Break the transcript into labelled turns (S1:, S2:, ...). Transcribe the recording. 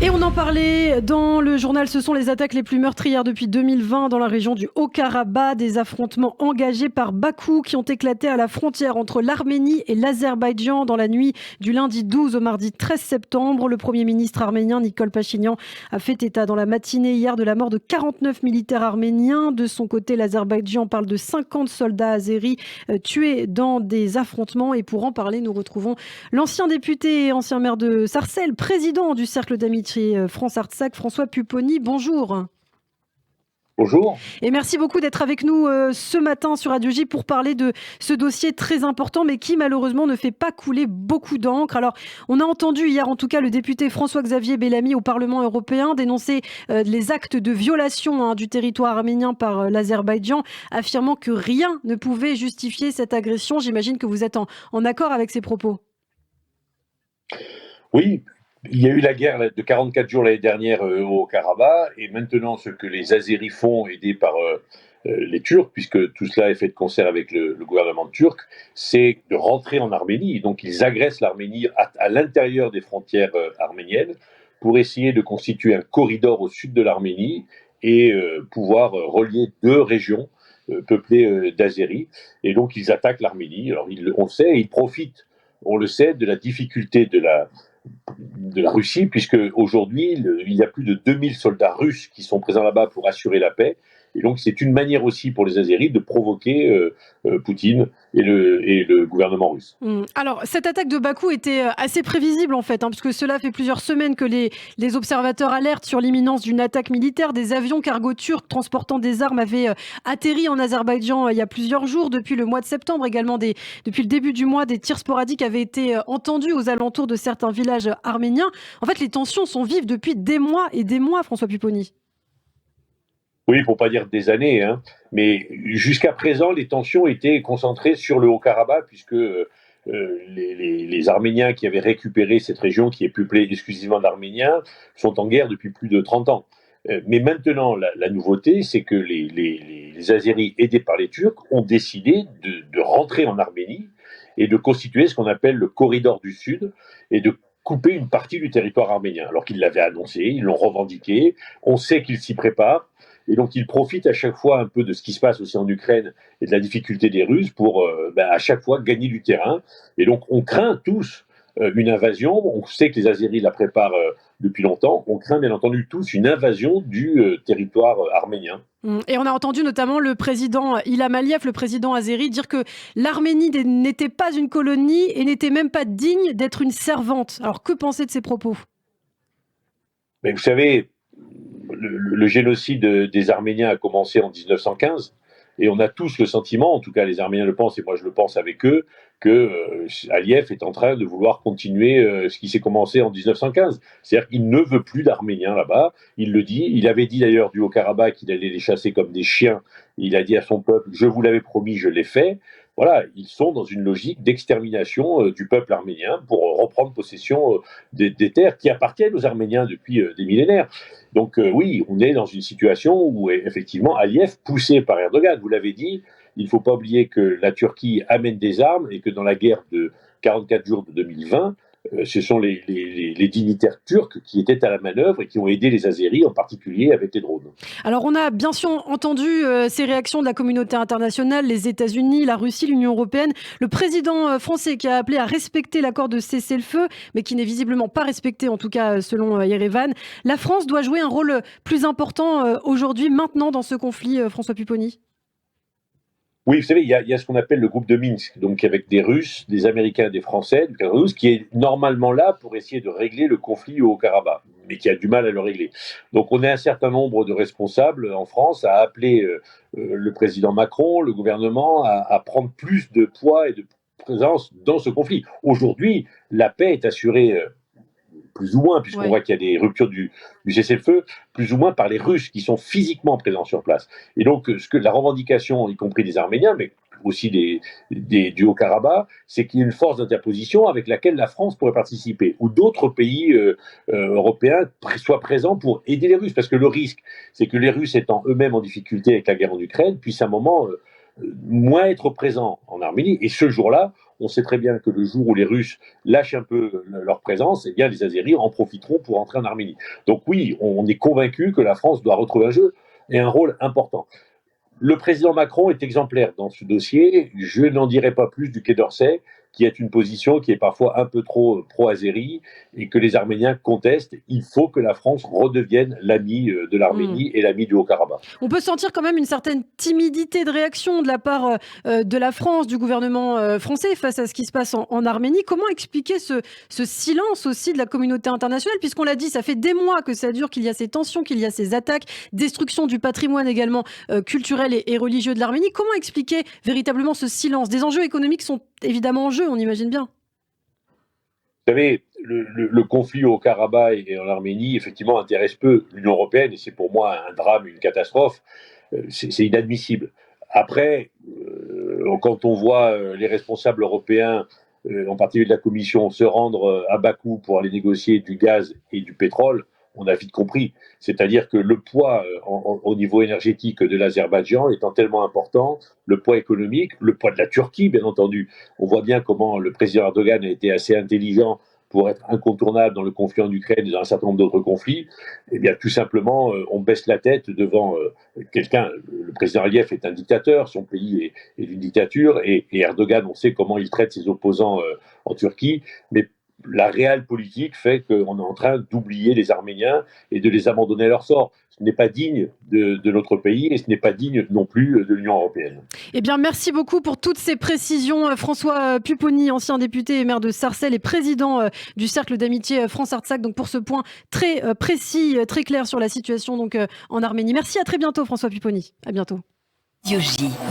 S1: Et on en parlait dans le journal, ce sont les attaques les plus meurtrières depuis 2020 dans la région du Haut-Karabakh. Des affrontements engagés par Bakou qui ont éclaté à la frontière entre l'Arménie et l'Azerbaïdjan dans la nuit du lundi 12 au mardi 13 septembre. Le Premier ministre arménien Nikol Pachinian a fait état dans la matinée hier de la mort de 49 militaires arméniens. De son côté, l'Azerbaïdjan parle de 50 soldats azéris tués dans des affrontements. Et pour en parler, nous retrouvons l'ancien député et ancien maire de Sarcelles, président du Cercle d'amitié France-Artsakh, François Pupponi. Bonjour.
S2: Bonjour.
S1: Et merci beaucoup d'être avec nous ce matin sur Radio J pour parler de ce dossier très important, mais qui malheureusement ne fait pas couler beaucoup d'encre. Alors, on a entendu hier en tout cas le député François-Xavier Bellamy au Parlement européen dénoncer les actes de violation du territoire arménien par l'Azerbaïdjan, affirmant que rien ne pouvait justifier cette agression. J'imagine que vous êtes en accord avec ces propos.
S2: Oui. Il y a eu la guerre de 44 jours l'année dernière au Karabakh, et maintenant ce que les Azéris font, aidés par les Turcs, puisque tout cela est fait de concert avec le gouvernement turc, c'est de rentrer en Arménie. Donc ils agressent l'Arménie à l'intérieur des frontières arméniennes pour essayer de constituer un corridor au sud de l'Arménie et pouvoir relier deux régions peuplées d'Azéris. Et donc ils attaquent l'Arménie. Alors on sait, ils profitent, on le sait, de la difficulté de la Russie, puisque aujourd'hui, il y a plus de 2000 soldats russes qui sont présents là-bas pour assurer la paix. Et donc, c'est une manière aussi pour les Azéris de provoquer Poutine et le gouvernement russe.
S1: Alors, cette attaque de Bakou était assez prévisible en fait, puisque cela fait plusieurs semaines que les observateurs alertent sur l'imminence d'une attaque militaire. Des avions cargo turcs transportant des armes avaient atterri en Azerbaïdjan il y a plusieurs jours. Depuis le mois de septembre également, depuis le début du mois, des tirs sporadiques avaient été entendus aux alentours de certains villages arméniens. En fait, les tensions sont vives depuis des mois et des mois, François Pupponi.
S2: Oui, pour pas dire des années, mais jusqu'à présent, les tensions étaient concentrées sur le Haut-Karabakh, puisque les Arméniens qui avaient récupéré cette région, qui est peuplée exclusivement d'Arméniens, sont en guerre depuis plus de 30 ans. Mais maintenant, la nouveauté, c'est que les Azéris, aidés par les Turcs, ont décidé de rentrer en Arménie et de constituer ce qu'on appelle le corridor du Sud, et de couper une partie du territoire arménien, alors qu'ils l'avaient annoncé, ils l'ont revendiqué, on sait qu'ils s'y préparent. Et donc, ils profitent à chaque fois un peu de ce qui se passe aussi en Ukraine et de la difficulté des Russes pour à chaque fois gagner du terrain. Et donc, on craint tous une invasion. On sait que les Azéris la préparent depuis longtemps. On craint bien entendu tous une invasion du territoire arménien.
S1: Et on a entendu notamment le président Ilham Aliyev, le président azéri, dire que l'Arménie n'était pas une colonie et n'était même pas digne d'être une servante. Alors, que penser de ces propos ?
S2: Mais vous savez, le génocide des Arméniens a commencé en 1915, et on a tous le sentiment, en tout cas les Arméniens le pensent et moi je le pense avec eux, que Aliyev est en train de vouloir continuer ce qui s'est commencé en 1915. C'est-à-dire qu'il ne veut plus d'Arméniens là-bas, il le dit, il avait dit d'ailleurs du Haut-Karabakh qu'il allait les chasser comme des chiens, il a dit à son peuple « je vous l'avais promis, je l'ai fait ». Voilà, ils sont dans une logique d'extermination du peuple arménien pour reprendre possession des terres qui appartiennent aux Arméniens depuis des millénaires. Donc oui, on est dans une situation où effectivement Aliyev, poussé par Erdogan, vous l'avez dit, il ne faut pas oublier que la Turquie amène des armes et que dans la guerre de 44 jours de 2020, ce sont les dignitaires turcs qui étaient à la manœuvre et qui ont aidé les Azéris, en particulier avec les drones.
S1: Alors on a bien sûr entendu ces réactions de la communauté internationale, les États-Unis, la Russie, l'Union européenne, le président français qui a appelé à respecter l'accord de cessez-le-feu, mais qui n'est visiblement pas respecté, en tout cas selon Yerevan. La France doit jouer un rôle plus important aujourd'hui, maintenant, dans ce conflit, François Pupponi.
S2: Oui, vous savez, il y a ce qu'on appelle le groupe de Minsk, donc avec des Russes, des Américains, des Français, du Belarus, qui est normalement là pour essayer de régler le conflit au Haut-Karabakh, mais qui a du mal à le régler. Donc on est un certain nombre de responsables en France à appeler le président Macron, le gouvernement, à prendre plus de poids et de présence dans ce conflit. Aujourd'hui, la paix est assurée plus ou moins, puisqu'on voit qu'il y a des ruptures du cessez-le-feu, plus ou moins par les Russes qui sont physiquement présents sur place. Et donc, ce que la revendication, y compris des Arméniens, mais aussi du Haut-Karabakh, c'est qu'il y ait une force d'interposition avec laquelle la France pourrait participer, ou d'autres pays européens soient présents pour aider les Russes. Parce que le risque, c'est que les Russes, étant eux-mêmes en difficulté avec la guerre en Ukraine, puissent à un moment moins être présents en Arménie. Et ce jour-là, on sait très bien que le jour où les Russes lâchent un peu leur présence, eh bien les Azéris en profiteront pour entrer en Arménie. Donc oui, on est convaincu que la France doit retrouver un jeu et un rôle important. Le président Macron est exemplaire dans ce dossier. Je n'en dirai pas plus du Quai d'Orsay, qui est une position qui est parfois un peu trop pro-azérie et que les Arméniens contestent. Il faut que la France redevienne l'ami de l'Arménie et l'ami du Haut-Karabakh.
S1: On peut sentir quand même une certaine timidité de réaction de la part de la France, du gouvernement français face à ce qui se passe en Arménie. Comment expliquer ce silence aussi de la communauté internationale? Puisqu'on l'a dit, ça fait des mois que ça dure, qu'il y a ces tensions, qu'il y a ces attaques, destruction du patrimoine également culturel et religieux de l'Arménie. Comment expliquer véritablement ce silence? Des enjeux économiques sont évidemment en jeu, on imagine bien.
S2: Vous savez, le conflit au Karabakh et en Arménie, effectivement, intéresse peu l'Union européenne, et c'est pour moi un drame, une catastrophe. C'est inadmissible. Après, quand on voit les responsables européens, en particulier de la Commission, se rendre à Bakou pour aller négocier du gaz et du pétrole, on a vite compris. C'est-à-dire que le poids au niveau énergétique de l'Azerbaïdjan étant tellement important, le poids économique, le poids de la Turquie, bien entendu. On voit bien comment le président Erdogan a été assez intelligent pour être incontournable dans le conflit en Ukraine et dans un certain nombre d'autres conflits. Eh bien, tout simplement, on baisse la tête devant quelqu'un. Le président Aliyev est un dictateur, son pays est une dictature, et Erdogan, on sait comment il traite ses opposants en Turquie, mais la réelle politique fait qu'on est en train d'oublier les Arméniens et de les abandonner à leur sort. Ce n'est pas digne de notre pays et ce n'est pas digne non plus de l'Union européenne.
S1: Eh bien, merci beaucoup pour toutes ces précisions. François Pupponi, ancien député et maire de Sarcelles et président du Cercle d'amitié France-Artsakh, donc pour ce point très précis, très clair sur la situation donc, en Arménie. Merci, à très bientôt François Pupponi. À bientôt.